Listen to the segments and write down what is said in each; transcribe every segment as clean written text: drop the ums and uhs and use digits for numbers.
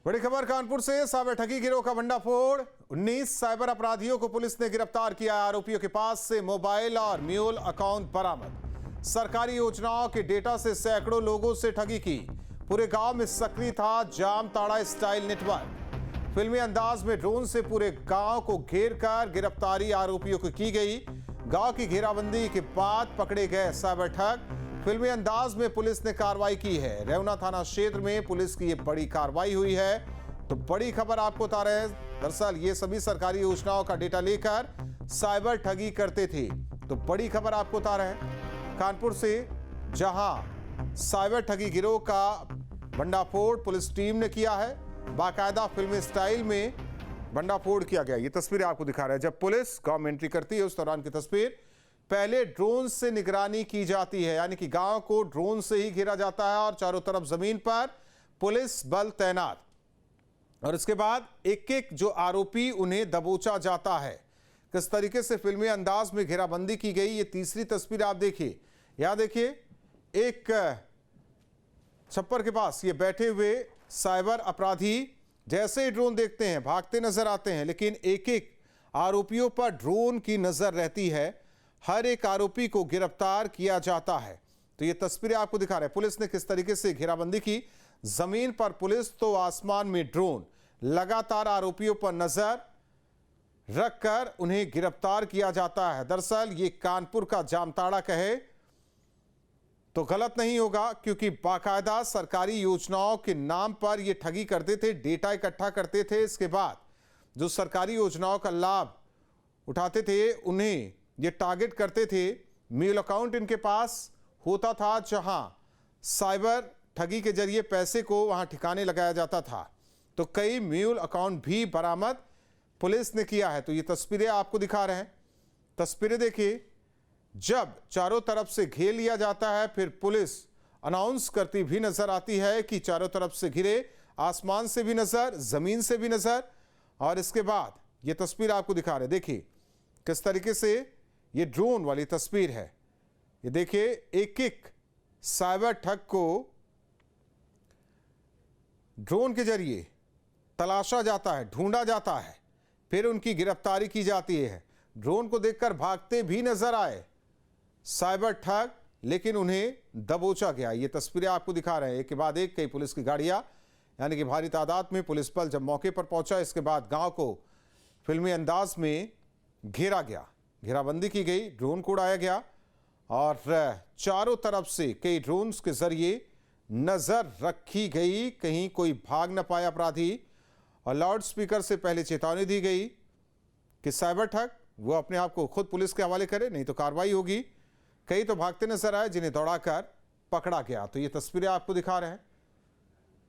बड़ी खबर कानपुर से। साइबर ठगी गिरोह का भंडाफोड़। 19 साइबर अपराधियों को पुलिस ने गिरफ्तार किया। आरोपियों के पास से मोबाइल और म्यूल अकाउंट बरामद। सरकारी योजनाओं के डेटा से सैकड़ों लोगों से ठगी की। पूरे गांव में सक्रिय था जामताड़ा स्टाइल नेटवर्क। फिल्मी अंदाज में ड्रोन से पूरे गांव को घेर कर गिरफ्तारी आरोपियों को की गई। गांव की घेराबंदी के बाद पकड़े गए साइबर ठग। फिल्मी अंदाज में पुलिस ने कार्रवाई की है। रेवना थाना क्षेत्र में पुलिस की ये बड़ी कार्रवाई हुई है। तो बड़ी खबर आपको बता रहे हैं। दरअसल ये सभी सरकारी योजनाओं का डेटा लेकर साइबर ठगी करते थे। तो बड़ी खबर आपको बता रहे हैं कानपुर से, जहां साइबर ठगी गिरोह का भंडाफोड़ पुलिस टीम ने किया है। बाकायदा फिल्मी स्टाइल में भंडाफोड़ किया गया। ये तस्वीरें आपको दिखा रहे हैं जब पुलिस गांव में एंट्री करती है, उस दौरान की तस्वीर। पहले ड्रोन से निगरानी की जाती है, यानी कि गांव को ड्रोन से ही घेरा जाता है और चारों तरफ जमीन पर पुलिस बल तैनात। और इसके बाद एक एक जो आरोपी उन्हें दबोचा जाता है। किस तरीके से फिल्मी अंदाज में घेराबंदी की गई, ये तीसरी तस्वीर आप देखिए। यहां देखिए, एक छप्पर के पास ये बैठे हुए साइबर अपराधी जैसे ही ड्रोन देखते हैं भागते नजर आते हैं, लेकिन एक एक आरोपियों पर ड्रोन की नजर रहती है। हर एक आरोपी को गिरफ्तार किया जाता है। तो ये तस्वीरें आपको दिखा रहे हैं पुलिस ने किस तरीके से घेराबंदी की। जमीन पर पुलिस तो आसमान में ड्रोन। लगातार आरोपियों पर नजर रखकर उन्हें गिरफ्तार किया जाता है। दरअसल ये कानपुर का जामताड़ा कहे तो गलत नहीं होगा, क्योंकि बाकायदा सरकारी योजनाओं के नाम पर ये ठगी करते थे, डेटा इकट्ठा करते थे। इसके बाद जो सरकारी योजनाओं का लाभ उठाते थे उन्हें ये टारगेट करते थे। मेल अकाउंट इनके पास होता था, जहां साइबर ठगी के जरिए पैसे को वहां ठिकाने लगाया जाता था। तो कई मेल अकाउंट भी बरामद पुलिस ने किया है। तो ये तस्वीरें आपको दिखा रहे हैं। तस्वीरें देखिए, जब चारों तरफ से घेर लिया जाता है, फिर पुलिस अनाउंस करती भी नजर आती है कि चारों तरफ से घिरे, आसमान से भी नजर, जमीन से भी नजर। और इसके बाद ये तस्वीर आपको दिखा रहे हैं। देखिए किस तरीके से ये ड्रोन वाली तस्वीर है। ये देखिए, एक एक साइबर ठग को ड्रोन के जरिए तलाशा जाता है, ढूंढा जाता है, फिर उनकी गिरफ्तारी की जाती है। ड्रोन को देखकर भागते भी नजर आए साइबर ठग, लेकिन उन्हें दबोचा गया। ये तस्वीरें आपको दिखा रहे हैं। एक के बाद एक कई पुलिस की गाड़ियां, यानी कि भारी तादाद में पुलिस बल जब मौके पर पहुंचा, इसके बाद गांव को फिल्मी अंदाज में घेरा गया, घेराबंदी की गई, ड्रोन को उड़ाया गया और चारों तरफ से कई ड्रोन्स के जरिए नजर रखी गई, कहीं कोई भाग न पाए अपराधी। और लाउड स्पीकर से पहले चेतावनी दी गई कि साइबर ठग वो अपने आप को खुद पुलिस के हवाले करे, नहीं तो कार्रवाई होगी। कई तो भागते नजर आए, जिन्हें दौड़ाकर पकड़ा गया। तो ये तस्वीरें आपको दिखा रहे हैं।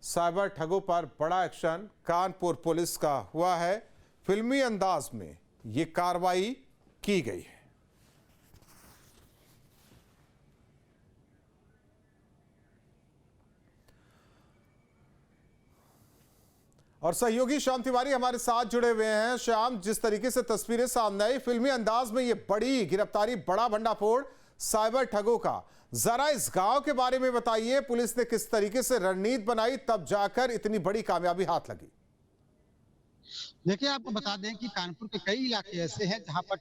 साइबर ठगों पर बड़ा एक्शन कानपुर पुलिस का हुआ है। फिल्मी अंदाज में ये कार्रवाई की गई है। और सहयोगी श्याम तिवारी हमारे साथ जुड़े हुए हैं। श्याम, जिस तरीके से तस्वीरें सामने आई, फिल्मी अंदाज में ये बड़ी गिरफ्तारी, बड़ा भंडाफोड़ साइबर ठगों का, जरा इस गांव के बारे में बताइए। पुलिस ने किस तरीके से रणनीति बनाई, तब जाकर इतनी बड़ी कामयाबी हाथ लगी? देखिए, आपको बता दें कि कानपुर के कई इलाके ऐसे हैं जहां पर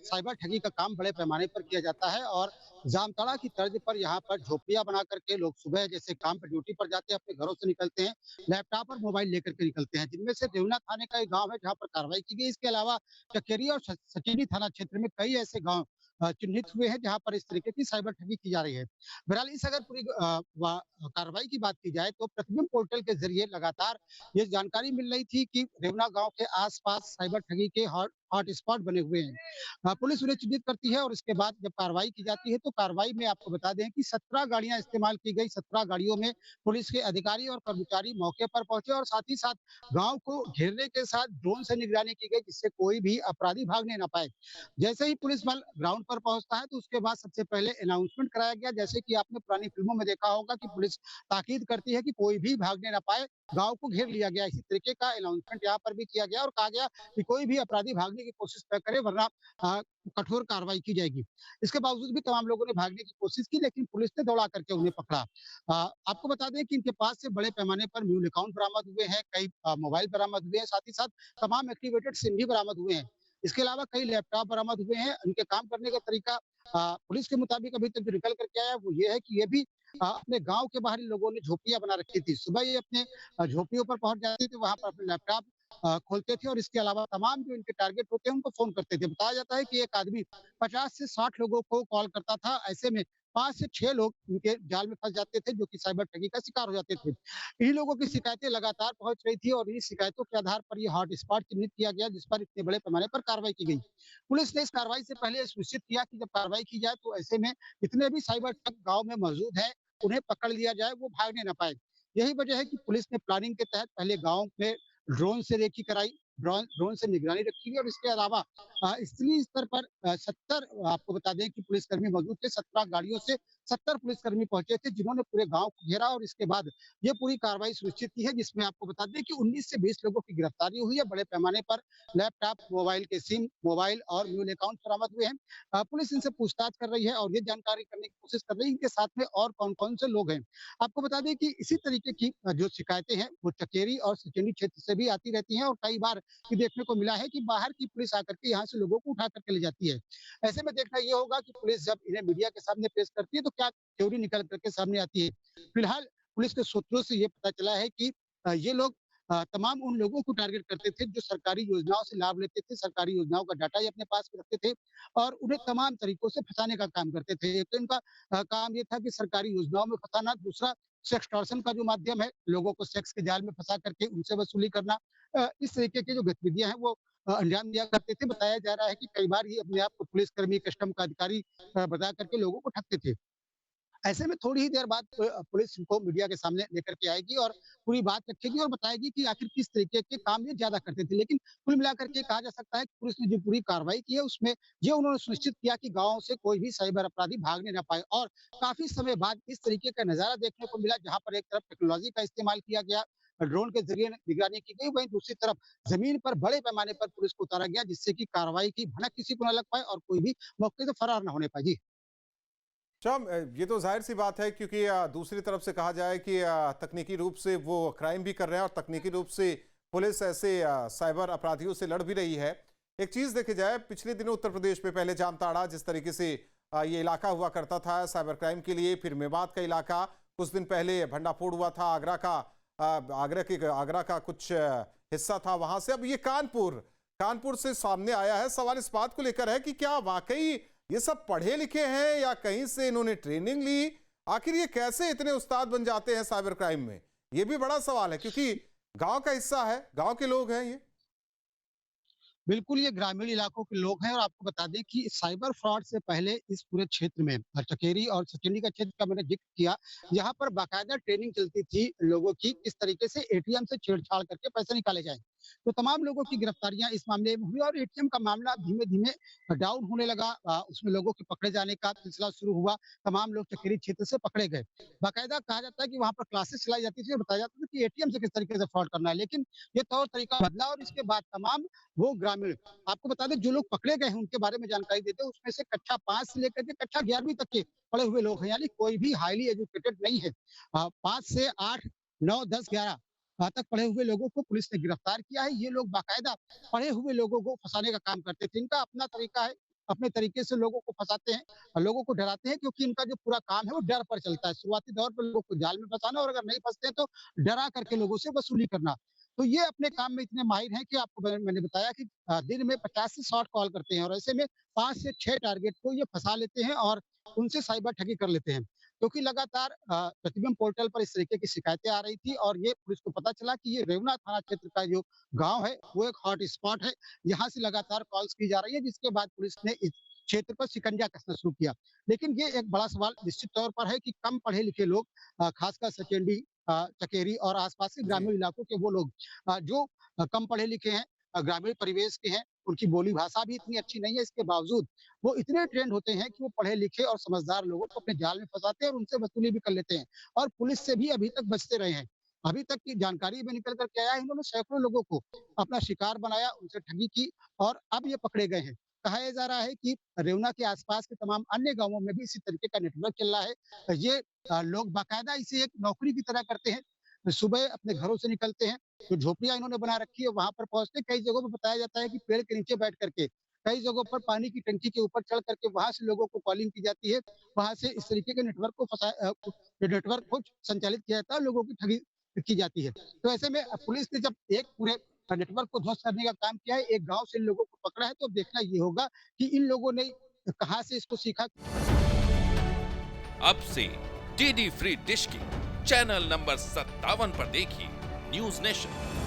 साइबर ठगी का काम बड़े पैमाने पर किया जाता है और जामताड़ा की तर्ज पर यहाँ पर झोपड़ियां बना करके लोग सुबह जैसे काम पर ड्यूटी पर जाते हैं, अपने घरों से निकलते हैं, लैपटॉप और मोबाइल लेकर के निकलते हैं। जिनमें से देवना थाने का एक गांव है जहां पर कार्रवाई की गई। इसके अलावा चकेरी और सचीनी थाना क्षेत्र में कई ऐसे गाँव चिन्हित हुए हैं जहां पर इस तरीके की साइबर ठगी की जा रही है। बहरहाल इस अगर पूरी कार्रवाई की बात की जाए तो प्रतिबिंब पोर्टल के जरिए लगातार ये जानकारी मिल रही थी कि रेवना गांव के आसपास साइबर ठगी के हॉट स्पॉट बने हुए हैं। पुलिस उन्हें चिन्हित करती है और इसके बाद जब कार्रवाई की जाती है तो कार्रवाई में आपको बता दें कि 17 गाड़ियां इस्तेमाल की गई। 17 गाड़ियों में पुलिस के अधिकारी और कर्मचारी मौके पर पहुंचे और साथ ही साथ गांव को घेरने के साथ ड्रोन से निगरानी की गई, जिससे कोई भी अपराधी भागने ना पाए। जैसे ही पुलिस बल ग्राउंड पर पहुंचता है तो उसके बाद सबसे पहले अनाउंसमेंट कराया गया। जैसे कि आपने पुरानी फिल्मों में देखा होगा कि पुलिस ताकीद करती है कि कोई भी भागने ना पाए, गाँव को घेर लिया गया। इसी तरीके का अनाउंसमेंट यहाँ पर भी किया गया और कहा गया कि कोई भी अपराधी भागने की कोशिश न करे, वरना कठोर कार्रवाई की जाएगी। इसके बावजूद भी तमाम लोगों ने भागने की कोशिश की, लेकिन पुलिस ने दौड़ा करके उन्हें पकड़ा। आपको बता दें कि इनके पास से बड़े पैमाने पर म्यूल अकाउंट बरामद हुए हैं, कई मोबाइल बरामद हुए हैं, साथ ही साथ तमाम एक्टिवेटेड सिम भी बरामद हुए हैं। इसके अलावा कई लैपटॉप बरामद हुए हैं। इनके काम करने का तरीका पुलिस के मुताबिक अभी तक जो निकल कर के आया है वो ये है कि ये भी अपने गाँव के बाहर इन लोगों ने झोपड़ियाँ बना रखी थी। सुबह ये अपने झोपड़ियों पर पहुँच जाते थे, वहाँ पर अपने लैपटॉप खोलते थे और इसके अलावा तमाम जो इनके टारगेट होते हैं उनको फ़ोन करते थे। बताया जाता है कि एक आदमी 50 से 60 लोगों को कॉल करता था। ऐसे में 5 से 6 लोग इनके जाल में फँस जाते थे, जो कि साइबर ठगी का शिकार हो जाते थे। इन्हीं लोगों की शिकायतें लगातार पहुँच रही थी और इन्हीं शिकायतों के आधार पर ये हॉटस्पॉट चिन्हित किया गया, जिस पर इतने बड़े पैमाने पर कार्रवाई की गई। पुलिस ने इस कार्रवाई से पहले सुनिश्चित किया कि जब कार्रवाई की जाए तो ऐसे में जितने भी साइबर ठग गाँव में मौजूद हैं, उन्हें पकड़ लिया जाए, वो भागने ना पाएँ। यही वजह है कि पुलिस ने प्लानिंग के तहत पहले गाँव में ड्रोन से रेकी कराई, ड्रोन से निगरानी रखी गई और इसके अलावा स्थलीय स्तर पर 70 आपको बता दें कि पुलिसकर्मी मौजूद थे। 17 गाड़ियों से 70 पुलिसकर्मी पहुंचे थे, जिन्होंने पूरे गांव को घेरा और इसके बाद ये पूरी कार्रवाई सुनिश्चित की है, जिसमें आपको बता दें कि 19 से 20 लोगों की गिरफ्तारी हुई है। बड़े पैमाने पर लैपटॉप, मोबाइल के सिम, मोबाइल और म्यूल अकाउंट बरामद हुए हैं। पुलिस इनसे पूछताछ कर रही है और ये जानकारी करने की कोशिश कर रही है इनके साथ में और कौन-कौन से लोग हैं। आपको बता दें कि इसी तरीके की जो शिकायतें हैं वो चकेरी और सिचंडी क्षेत्र से भी आती रहती हैं और कई बार ये देखने को मिला है कि बाहर की पुलिस आकर के यहाँ से लोगों को उठा करके ले जाती है। ऐसे में देखना ये होगा कि पुलिस जब इन्हें मीडिया के सामने पेश करती है तो क्या थ्योरी निकल करके सामने आती है। फिलहाल पुलिस के सूत्रों से ये पता चला है कि ये लोग तमाम उन लोगों को टारगेट करते थे जो सरकारी योजनाओं से लाभ लेते थे, सरकारी योजनाओं का डाटा ये अपने पास में रखते थे और उन्हें तमाम तरीकों से फँसाने का काम करते थे। एक तो इनका काम ये था कि सरकारी योजनाओं में फँसाना, दूसरा सेक्सटॉर्शन का जो माध्यम है, लोगों को सेक्स के जाल में फँसा करके उनसे वसूली करना। इस तरीके की जो गतिविधियाँ हैं वो अंजाम दिया करते थे। बताया जा रहा है कि कई बार ये अपने आप को पुलिसकर्मी, कस्टम का अधिकारी बता करके लोगों को ठगते थे। ऐसे में थोड़ी ही देर बाद पुलिस इनको मीडिया के सामने लेकर के आएगी और पूरी बात रखेगी और बताएगी कि आखिर किस तरीके के काम ये ज़्यादा करते थे। लेकिन कुल मिलाकर के कहा जा सकता है कि पुलिस ने जो पूरी कार्रवाई की है उसमें ये उन्होंने सुनिश्चित किया कि गाँव से कोई भी साइबर अपराधी भागने ना पाए और काफ़ी समय बाद इस तरीके का नज़ारा देखने को मिला, जहाँ पर एक तरफ टेक्नोलॉज़ी का इस्तेमाल किया गया, ड्रोन के ज़रिए निगरानी की गई, वहीं दूसरी तरफ ज़मीन पर बड़े पैमाने पर पुलिस को उतारा गया, जिससे कि कार्रवाई की भनक किसी को ना लग पाए और कोई भी मौके से फरार ना होने पाए। जी। अच्छा, ये तो जाहिर सी बात है क्योंकि दूसरी तरफ से कहा जाए कि तकनीकी रूप से वो क्राइम भी कर रहे हैं और तकनीकी रूप से पुलिस ऐसे साइबर अपराधियों से लड़ भी रही है। एक चीज़ देखी जाए, पिछले दिनों उत्तर प्रदेश में पहले जामताड़ा जिस तरीके से ये इलाका हुआ करता था साइबर क्राइम के लिए, फिर मेवात का इलाका, कुछ दिन पहले भंडाफोड़ हुआ था आगरा का कुछ हिस्सा था वहां से। अब ये कानपुर से सामने आया है। सवाल इस बात को लेकर है कि क्या वाकई ये सब पढ़े लिखे हैं या कहीं से इन्होंने ट्रेनिंग ली? आखिर ये कैसे इतने उस्ताद बन जाते हैं साइबर क्राइम में? ये भी बड़ा सवाल है क्योंकि गांव का हिस्सा है, गांव के लोग हैं ये। बिल्कुल, ये ग्रामीण इलाकों के लोग हैं और आपको बता दें कि साइबर फ्रॉड से पहले इस पूरे क्षेत्र में चकेरी और सिचंडी का क्षेत्र का मैंने ज़िक्र किया, यहाँ पर बाकायदा ट्रेनिंग चलती थी लोगों की, किस तरीके से एटीएम से छेड़छाड़ करके पैसे निकाले जाएँ। तो तमाम लोगों की गिरफ्तारियाँ इस मामले में हुई और एटीएम का मामला धीमे-धीमे डाउन होने लगा। उसमें लोगों के पकड़े जाने का सिलसिला शुरू हुआ, तमाम लोग चकेरी क्षेत्र से पकड़े गए। बाकायदा कहा जाता है कि वहाँ पर क्लासेस चलाई जाती थी और बताया जाता था कि एटीएम से किस तरीके से फ्रॉड करना है। लेकिन ये तौर तरीका बदला और इसके बाद तमाम वो ग्रामीण आपको बता दें जो लोग पकड़े गए हैं उनके बारे में जानकारी देते हैं, उसमें से कक्षा 5 से लेकर के कक्षा 11वीं तक के पढ़े हुए लोग हैं, यानी कोई भी हाईली एजुकेटेड नहीं है। 5 से 8, 9, 10, 11 तक पढ़े हुए लोगों को पुलिस ने गिरफ्तार किया है। ये लोग बाकायदा पढ़े हुए लोगों को फँसाने का काम करते थे। इनका अपना तरीका है, अपने तरीके से लोगों को फँसाते हैं और लोगों को डराते हैं, क्योंकि इनका जो पूरा काम है वो डर पर चलता है। शुरुआती दौर पर लोगों को जाल में फँसाना और अगर नहीं फँसते हैं तो डरा करके लोगों से वसूली करना। तो ये अपने काम में इतने माहिर हैं कि आपको मैंने बताया कि दिन में 50 से 60 कॉल करते हैं और ऐसे में 5 से 6 टारगेट को ये फँसा लेते हैं और उनसे साइबर ठगी कर लेते हैं। क्योंकि लगातार प्रतिबंब पोर्टल पर इस तरीके की शिकायतें आ रही थी और ये पुलिस को पता चला कि ये रेवना थाना क्षेत्र का जो गाँव है, वो एक हॉट स्पॉट है। यहाँ से लगातार कॉल्स की जा रही है, जिसके बाद पुलिस ने इस क्षेत्र पर शिकंजा कसना शुरू किया। लेकिन ये एक बड़ा सवाल निश्चित तौर पर है कि कम पढ़े लिखे लोग, खासकर सचेंडी, चकेरी और आसपास के जी। ग्रामीण इलाकों के वो लोग जो कम पढ़े लिखे हैं, ग्रामीण परिवेश के हैं, उनकी बोली भाषा भी इतनी अच्छी नहीं है, इसके बावजूद वो इतने ट्रेंड होते हैं कि वो पढ़े लिखे और समझदार लोगों को अपने जाल में फंसाते हैं और उनसे वसूली भी कर लेते हैं और पुलिस से भी अभी तक बचते रहे हैं। अभी तक की जानकारी में निकल कर के आया है, इन्होंने सैकड़ों लोगों को अपना शिकार बनाया, उनसे ठगी की और अब ये पकड़े गए हैं। कहा जा रहा है कि रेवना के आसपास के तमाम अन्य गांवों में भी इसी तरीके का नेटवर्क चल रहा है। ये लोग बाकायदा इसे एक नौकरी की तरह करते हैं। सुबह अपने घरों से निकलते हैं, जो झोपड़ियां इन्होंने बना रखी है वहां पर पहुंचते, कई जगहों पर बताया जाता है कि पेड़ के नीचे बैठ करके, कई जगहों पर पानी की टंकी के ऊपर चढ़ करके वहां से लोगों को कॉलिंग की जाती है। वहां से इस तरीके के नेटवर्क को संचालित किया जाता है, लोगों की ठगी की जाती है। तो ऐसे में पुलिस ने जब एक पूरे नेटवर्क को ध्वस्त करने का काम किया है, एक गाँव से इन लोगों को पकड़ा है, तो अब देखना ये होगा कि इन लोगों ने कहाँ से इसको सीखा। अब से डीडी फ्री डिश की चैनल नंबर 57 पर देखिए न्यूज नेशन।